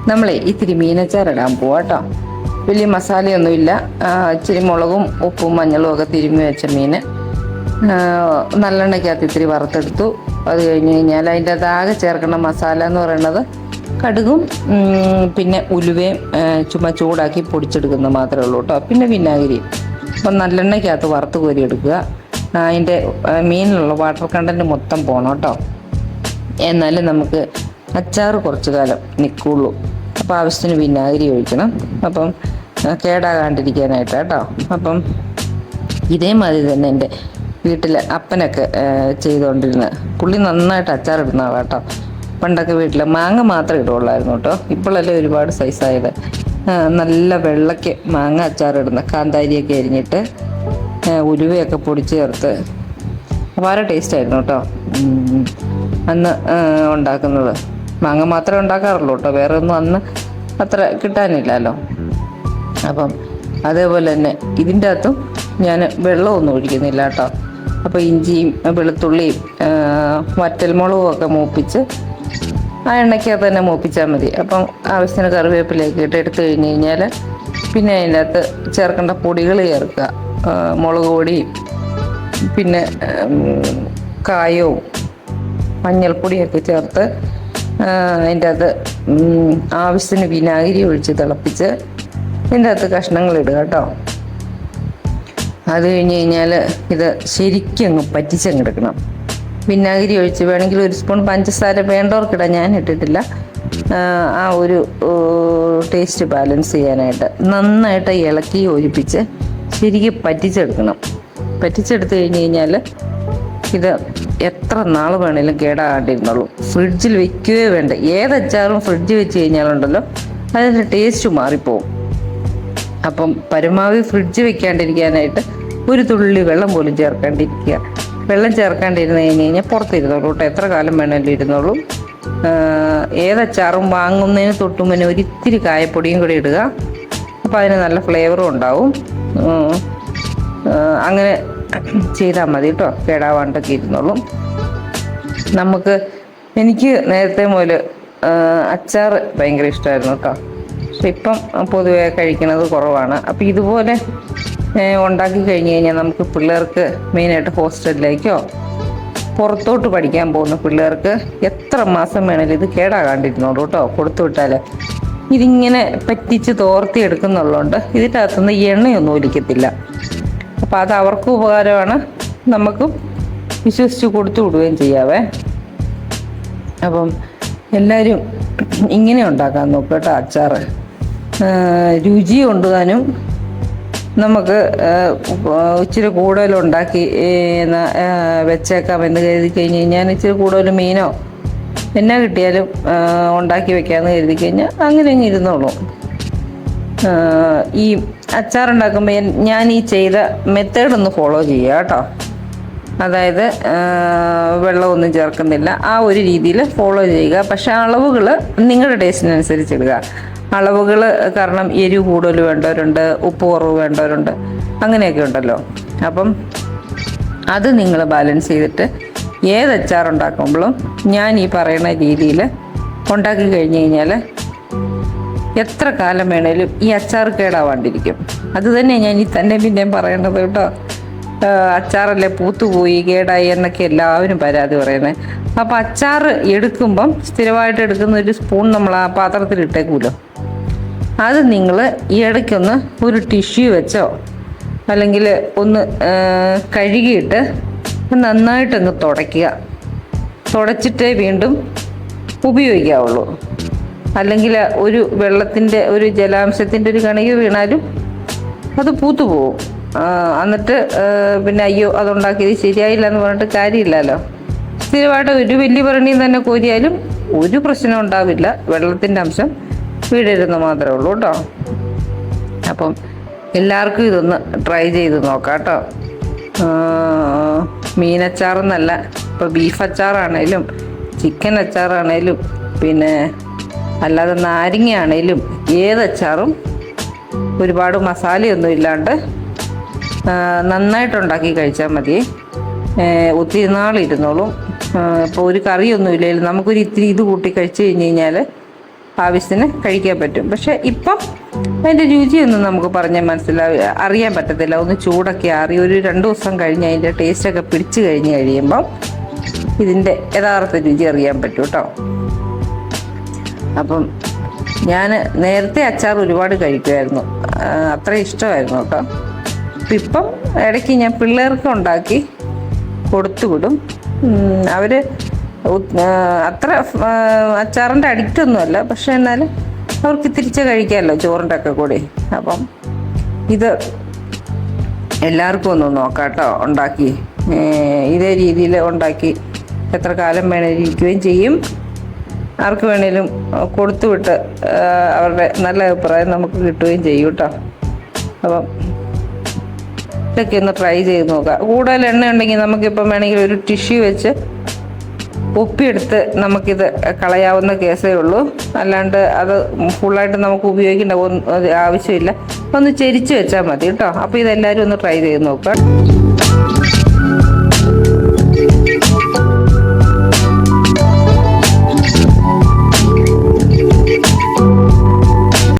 നമ്മളെ ഇത്തിരി മീനച്ചാറിടാൻ പോവാ കേട്ടോ. വലിയ മസാലയൊന്നുമില്ല. ഇച്ചിരി മുളകും ഉപ്പും മഞ്ഞളും ഒക്കെ തിരുമ്മി വെച്ച മീൻ നല്ലെണ്ണയ്ക്കകത്ത് ഇത്തിരി വറുത്തെടുത്തു. അത് കഴിഞ്ഞ് കഴിഞ്ഞാൽ അതിൻ്റെ അകത്താകെ ചേർക്കുന്ന മസാല എന്ന് പറയുന്നത് കടുകും പിന്നെ ഉലുവയും ചുമ്മാ ചൂടാക്കി പൊടിച്ചെടുക്കുന്നത് മാത്രമേ ഉള്ളൂ കേട്ടോ. പിന്നെ വിനാഗിരിയും. അപ്പം നല്ലെണ്ണയ്ക്കകത്ത് വറുത്ത് കോരി എടുക്കുക. അതിൻ്റെ മീനിലുള്ള വാട്ടർ കണ്ടൻറ്റ് മൊത്തം പോകണം കേട്ടോ. എന്നാലും നമുക്ക് അച്ചാർ കുറച്ച് കാലം നിൽക്കുള്ളൂ. അപ്പോൾ ആവശ്യത്തിന് വിനാഗിരി ഒഴിക്കണം. അപ്പം കേടാകാണ്ടിരിക്കാനായിട്ട് കേട്ടോ. അപ്പം ഇതേമാതിരി തന്നെ എൻ്റെ വീട്ടിൽ അപ്പനൊക്കെ ചെയ്തുകൊണ്ടിരുന്നത്. പുള്ളി നന്നായിട്ട് അച്ചാറിടുന്ന ആളാട്ടോ. പണ്ടൊക്കെ വീട്ടിൽ മാങ്ങ മാത്രമേ ഇടുള്ളായിരുന്നു കേട്ടോ. ഇപ്പോഴല്ലേ ഒരുപാട് സൈസായത്. നല്ല വെള്ളയ്ക്ക് മാങ്ങ അച്ചാറിടുന്ന കാന്താരിയൊക്കെ അരിഞ്ഞിട്ട് ഉലുവയൊക്കെ പൊടിച്ച് ചേർത്ത് വളരെ ടേസ്റ്റായിരുന്നു കേട്ടോ അന്ന് ഉണ്ടാക്കുന്നത്. മാങ്ങ മാത്രമേ ഉണ്ടാക്കാറുള്ളൂ കേട്ടോ, വേറെ ഒന്നും അന്ന് അത്ര കിട്ടാനില്ലല്ലോ. അപ്പം അതേപോലെ തന്നെ ഇതിൻ്റെ അകത്തും ഞാൻ വെള്ളമൊന്നും ഒഴിക്കുന്നില്ല കേട്ടോ. അപ്പോൾ ഇഞ്ചിയും വെളുത്തുള്ളിയും വറ്റൽമുളകും ഒക്കെ മൂപ്പിച്ച് ആ എണ്ണയ്ക്കകത്ത് തന്നെ മൂപ്പിച്ചാൽ മതി. അപ്പം ആവശ്യത്തിന് കറിവേപ്പിലേക്ക് എടുത്തു കഴിഞ്ഞ് കഴിഞ്ഞാൽ പിന്നെ അതിൻ്റെ അകത്ത് ചേർക്കേണ്ട പൊടികൾ ചേർക്കുക. മുളക് പൊടിയും പിന്നെ കായവും മഞ്ഞൾപ്പൊടിയൊക്കെ ചേർത്ത് അതിൻ്റെ അകത്ത് ആവശ്യത്തിന് വിനാഗിരി ഒഴിച്ച് തിളപ്പിച്ച് ഇതിൻ്റെ അകത്ത് കഷ്ണങ്ങൾ ഇടുക കേട്ടോ. അത് കഴിഞ്ഞ് കഴിഞ്ഞാൽ ഇത് ശരിക്കും അങ്ങ് പറ്റിച്ചങ്ങെടുക്കണം. വിനാഗിരി ഒഴിച്ച് വേണമെങ്കിൽ ഒരു സ്പൂൺ പഞ്ചസാര വേണ്ടവർക്കിടാം, ഞാൻ ഇട്ടിട്ടില്ല. ആ ഒരു ടേസ്റ്റ് ബാലൻസ് ചെയ്യാനായിട്ട് നന്നായിട്ട് ഇളക്കി യോജിപ്പിച്ച് ശരിക്കും പറ്റിച്ചെടുക്കണം. പറ്റിച്ചെടുത്ത് കഴിഞ്ഞ് കഴിഞ്ഞാൽ ഇത് എത്ര നാൾ വേണേലും കേടാകാണ്ടിരുന്നുള്ളൂ. ഫ്രിഡ്ജിൽ വെക്കുകയോ വേണ്ട. ഏതച്ചാറും ഫ്രിഡ്ജിൽ വെച്ച് കഴിഞ്ഞാലുണ്ടല്ലോ അതിൻ്റെ ടേസ്റ്റ് മാറിപ്പോവും. അപ്പം പരമാവധി ഫ്രിഡ്ജ് വെക്കാണ്ടിരിക്കാനായിട്ട് ഒരു തുള്ളി വെള്ളം പോലും ചേർക്കാണ്ടിരിക്കുക. വെള്ളം ചേർക്കാണ്ടിരുന്ന് കഴിഞ്ഞ് കഴിഞ്ഞാൽ പുറത്തിരുന്നോളൂ കേട്ടോ. എത്ര കാലം വേണമെങ്കിലും ഇരുന്നോളൂ. ഏതച്ചാറും വാങ്ങുന്നതിന് തൊട്ടുമുന്നേ ഒരിത്തിരി കായപ്പൊടിയും കൂടി ഇടുക. അപ്പോൾ അതിന് നല്ല ഫ്ലേവറും ഉണ്ടാവും. അങ്ങനെ ചെയ്താൽ മതി കേട്ടോ. കേടാവാണ്ടൊക്കെ ഇരുന്നോളും. എനിക്ക് നേരത്തെ മുതൽ അച്ചാർ ഭയങ്കര ഇഷ്ടമായിരുന്നു കേട്ടോ. പക്ഷെ ഇപ്പം പൊതുവെ കഴിക്കുന്നത് കുറവാണ്. അപ്പോൾ ഇതുപോലെ ഉണ്ടാക്കി കഴിഞ്ഞ് കഴിഞ്ഞാൽ നമുക്ക് പിള്ളേർക്ക് മെയിനായിട്ട് ഹോസ്റ്റലിലേക്കോ പുറത്തോട്ട് പഠിക്കാൻ പോകുന്ന പിള്ളേർക്ക് എത്ര മാസം വേണേലും ഇത് കേടാകാണ്ടിരുന്നോളൂ കേട്ടോ. കൊടുത്തു വിട്ടാൽ ഇതിങ്ങനെ പറ്റിച്ച് തോർത്തി എടുക്കുന്നുള്ളതുകൊണ്ട് ഇതിൻ്റെ അകത്തുനിന്ന് എണ്ണയൊന്നും ഒലിക്കത്തില്ല. അപ്പോൾ അത് അവർക്കും ഉപകാരമാണ്, നമുക്കും വിശ്വസിച്ച് കൊടുത്തു വിടുകയും ചെയ്യാവേ. അപ്പം എല്ലാവരും ഇങ്ങനെ ഉണ്ടാക്കാൻ നോക്കുക കേട്ടോ. അച്ചാർ രുചി കൊണ്ടുവാനും നമുക്ക് ഇച്ചിരി കൂടുതലുണ്ടാക്കി വെച്ചേക്കാം എന്ന് കരുതി കഴിഞ്ഞ് കഴിഞ്ഞാൽ ഇച്ചിരി കൂടുതൽ മീനോ എന്നാ കിട്ടിയാലും ഉണ്ടാക്കി വെക്കാമെന്ന് കരുതി കഴിഞ്ഞാൽ അങ്ങനെ അങ്ങ് ഇരുന്നോളൂ. ഈ അച്ചാറുണ്ടാക്കുമ്പോൾ ഞാൻ ഈ ചെയ്ത മെത്തേഡൊന്ന് ഫോളോ ചെയ്യുക കേട്ടോ. അതായത് വെള്ളമൊന്നും ചേർക്കുന്നില്ല, ആ ഒരു രീതിയിൽ ഫോളോ ചെയ്യുക. പക്ഷെ അളവുകൾ നിങ്ങളുടെ ടേസ്റ്റിനനുസരിച്ച് ഇടുക. അളവുകൾ കാരണം എരിവ് കൂടുതൽ വേണ്ടവരുണ്ട്, ഉപ്പ് കുറവ് വേണ്ടവരുണ്ട്, അങ്ങനെയൊക്കെ ഉണ്ടല്ലോ. അപ്പം അത് നിങ്ങൾ ബാലൻസ് ചെയ്തിട്ട് ഏത് അച്ചാറുണ്ടാക്കുമ്പോഴും ഞാൻ ഈ പറയുന്ന രീതിയിൽ ഉണ്ടാക്കി കഴിഞ്ഞ് കഴിഞ്ഞാൽ എത്ര കാലം വേണേലും ഈ അച്ചാർ കേടാവാണ്ടിരിക്കും. അത് തന്നെ ഞാൻ ഈ തന്നെ പിന്നെയും പറയേണ്ടത് കേട്ടോ. അച്ചാറല്ലേ പൂത്തുപോയി കേടായി എന്നൊക്കെ എല്ലാവരും പരാതി പറയുന്നത്. അപ്പോൾ അച്ചാർ എടുക്കുമ്പം സ്ഥിരമായിട്ട് എടുക്കുന്ന ഒരു സ്പൂൺ നമ്മൾ ആ പാത്രത്തിൽ ഇട്ടേക്കുമല്ലോ, അത് നിങ്ങൾ ഈ ഇടയ്ക്കൊന്ന് ഒരു ടിഷ്യൂ വെച്ചോ അല്ലെങ്കിൽ ഒന്ന് കഴുകിയിട്ട് നന്നായിട്ടങ്ങ് തുടയ്ക്കുക. തുടച്ചിട്ടേ വീണ്ടും ഉപയോഗിക്കാവുള്ളൂ. അല്ലെങ്കിൽ ഒരു വെള്ളത്തിൻ്റെ ഒരു ജലാംശത്തിൻ്റെ ഒരു കണിക വീണാലും അത് പൂത്തുപോകും. എന്നിട്ട് പിന്നെ അയ്യോ അതുണ്ടാക്കിയത് ശരിയായില്ല എന്ന് പറഞ്ഞിട്ട് കാര്യമില്ലല്ലോ. സ്ഥിരമായിട്ട് ഒരു വലിയ ഭരണിയും തന്നെ കോരിയാലും ഒരു പ്രശ്നം ഉണ്ടാവില്ല. വെള്ളത്തിൻ്റെ അംശം വീഴരുന്ന് മാത്രമേ ഉള്ളൂ കേട്ടോ. അപ്പം എല്ലാവർക്കും ഇതൊന്ന് ട്രൈ ചെയ്ത് നോക്കാം കേട്ടോ. മീനച്ചാറെന്നല്ല, ഇപ്പോൾ ബീഫ് അച്ചാറാണേലും ചിക്കൻ അച്ചാറാണേലും പിന്നെ അല്ലാതെ നാരങ്ങയാണേലും ഏതച്ചാറും ഒരുപാട് മസാലയൊന്നും ഇല്ലാണ്ട് നന്നായിട്ടുണ്ടാക്കി കഴിച്ചാൽ മതി. ഒത്തിരി നാളിരുന്നോളും. ഇപ്പോൾ ഒരു കറിയൊന്നും ഇല്ലെങ്കിലും നമുക്കൊരു ഇത്തിരി ഇത് കൂട്ടി കഴിച്ച് കഴിഞ്ഞ് കഴിഞ്ഞാൽ ആവശ്യത്തിന് കഴിക്കാൻ പറ്റും. പക്ഷെ ഇപ്പം അതിൻ്റെ രുചിയൊന്നും നമുക്ക് പറഞ്ഞാൽ അറിയാൻ പറ്റത്തില്ല. ഒന്ന് ചൂടൊക്കെ ആറി ഒരു 2 ദിവസം കഴിഞ്ഞ് അതിൻ്റെ ടേസ്റ്റൊക്കെ പിടിച്ച് കഴിയുമ്പം ഇതിൻ്റെ യഥാർത്ഥ രുചി അറിയാൻ പറ്റും കേട്ടോ. അപ്പം ഞാൻ നേരത്തെ അച്ചാർ ഒരുപാട് കഴിക്കുമായിരുന്നു, അത്ര ഇഷ്ടമായിരുന്നു കേട്ടോ. അപ്പം ഇപ്പം ഇടയ്ക്ക് ഞാൻ പിള്ളേർക്ക് ഉണ്ടാക്കി കൊടുത്തു വിടും. അവർ അത്ര അച്ചാറിൻ്റെ അഡിക്റ്റൊന്നുമല്ല, പക്ഷെ എന്നാലും അവർക്ക് തിരിച്ച് കഴിക്കാമല്ലോ ചോറിൻ്റെ ഒക്കെ കൂടി. അപ്പം ഇത് എല്ലാവർക്കും ഒന്ന് നോക്കാം കേട്ടോ ഉണ്ടാക്കി. ഇതേ രീതിയിൽ ഉണ്ടാക്കി എത്ര കാലം വേണേലും ഇരിക്കുകയും ചെയ്യും. ആർക്ക് വേണേലും കൊടുത്തുവിട്ട് അവരുടെ നല്ല അഭിപ്രായം നമുക്ക് കിട്ടുകയും ചെയ്യും കേട്ടോ. അപ്പം ഇതൊക്കെ ഒന്ന് ട്രൈ ചെയ്ത് നോക്കാം. കൂടുതൽ എണ്ണ ഉണ്ടെങ്കിൽ നമുക്കിപ്പം വേണമെങ്കിൽ ഒരു ടിഷ്യൂ വെച്ച് ഒപ്പിയെടുത്ത് നമുക്കിത് കളയാവുന്ന കേസേ ഉള്ളൂ. അല്ലാണ്ട് അത് ഫുള്ളായിട്ട് നമുക്ക് ഉപയോഗിക്കേണ്ട ആവശ്യമില്ല. ഒന്ന് ചെരിച്ച് വെച്ചാൽ മതി കേട്ടോ. അപ്പോൾ ഇതെല്ലാവരും ഒന്ന് ട്രൈ ചെയ്ത് നോക്കാം.